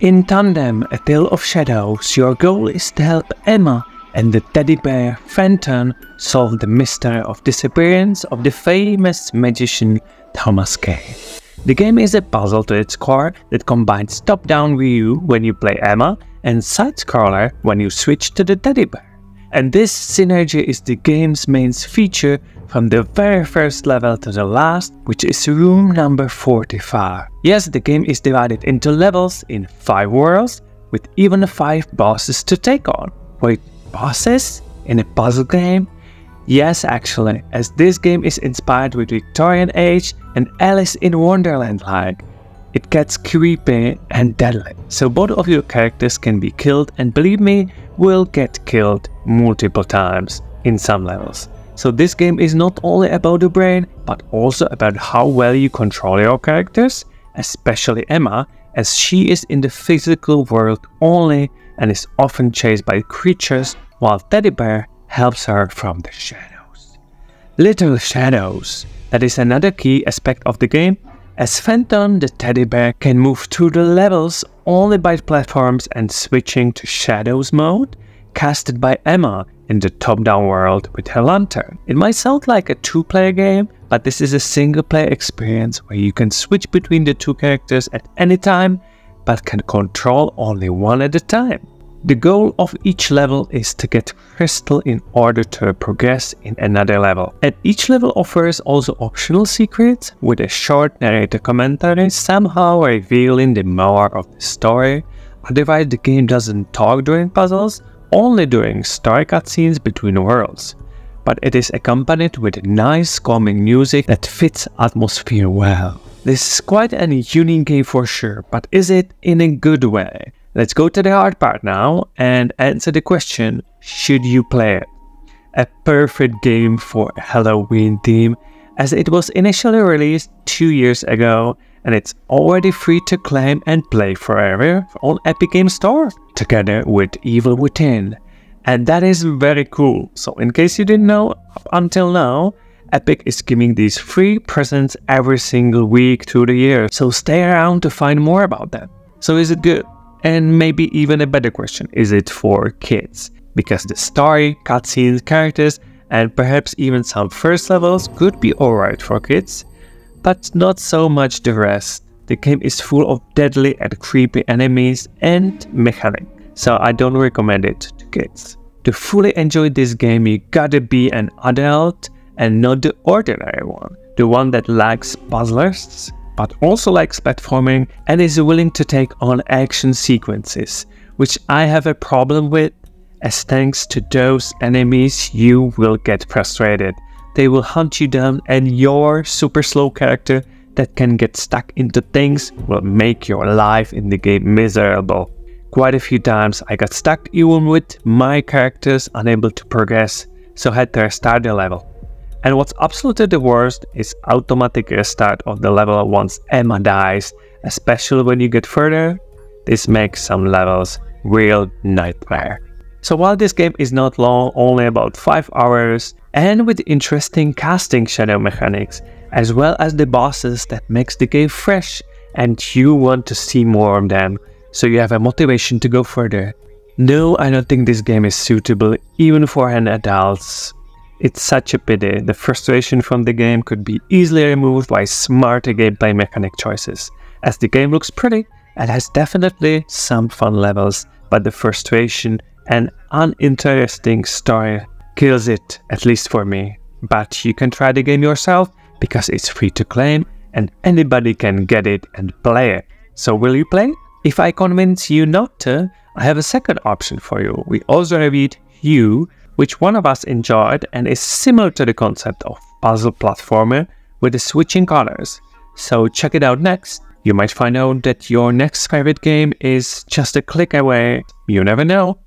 In Tandem, A Tale of Shadows, your goal is to help Emma and the teddy bear Fenton solve the mystery of disappearance of the famous magician Thomas Kane. The game is a puzzle to its core that combines top-down view when you play Emma and side-scroller when you switch to the teddy bear. And this synergy is the game's main feature from the very first level to the last, which is room number 45. Yes, the game is divided into levels in 5 worlds, with even 5 bosses to take on. Wait, bosses? In a puzzle game? Yes, actually, as this game is inspired with Victorian Age and Alice in Wonderland-like. It gets creepy and deadly, so both of your characters can be killed, and believe me, will get killed multiple times in some levels. So this game is not only about the brain, but also about how well you control your characters, especially Emma, as she is in the physical world only and is often chased by creatures, while Teddy Bear helps her from the shadows. Little shadows, that is another key aspect of the game, as Fenton the teddy bear can move through the levels only by platforms and switching to shadows mode, casted by Emma in the top-down world with her lantern. It might sound like a 2-player game, but this is a single-player experience where you can switch between the 2 characters at any time, but can control only one at a time. The goal of each level is to get crystal in order to progress in another level. And each level offers also optional secrets with a short narrator commentary somehow revealing the more of the story. Otherwise the game doesn't talk during puzzles, only during story cutscenes between worlds. But it is accompanied with nice calming music that fits atmosphere well. This is quite a unique game for sure, but is it in a good way? Let's go to the hard part now and answer the question, should you play it? A perfect game for a Halloween theme, as it was initially released 2 years ago and it's already free to claim and play forever on Epic Games Store, together with Evil Within. And that is very cool. So in case you didn't know, up until now, Epic is giving these free presents every single week through the year, so stay around to find more about that. So is it good? And maybe even a better question, is it for kids? Because the story, cutscenes, characters, and perhaps even some first levels could be alright for kids, but not so much the rest. The game is full of deadly and creepy enemies and mechanics, so I don't recommend it to kids. To fully enjoy this game, you gotta be an adult and not the ordinary one, the one that likes puzzlers, but also likes platforming and is willing to take on action sequences, which I have a problem with, as thanks to those enemies you will get frustrated. They will hunt you down and your super slow character that can get stuck into things will make your life in the game miserable. Quite a few times I got stuck even with my characters unable to progress, so had to restart the level. And what's absolutely the worst is automatic restart of the level once Emma dies, especially when you get further. This makes some levels real nightmare. So while this game is not long, only about 5 hours, and with interesting casting shadow mechanics, as well as the bosses that makes the game fresh and you want to see more of them, so you have a motivation to go further. No, I don't think this game is suitable even for an adult. It's such a pity. The frustration from the game could be easily removed by smarter gameplay mechanic choices, as the game looks pretty and has definitely some fun levels, but the frustration and uninteresting story kills it, at least for me. But you can try the game yourself, because it's free to claim and anybody can get it and play it. So will you play? If I convince you not to, I have a second option for you. We also reviewed You, which one of us enjoyed and is similar to the concept of puzzle platformer with the switching colors. So check it out next. You might find out that your next favorite game is just a click away. You never know.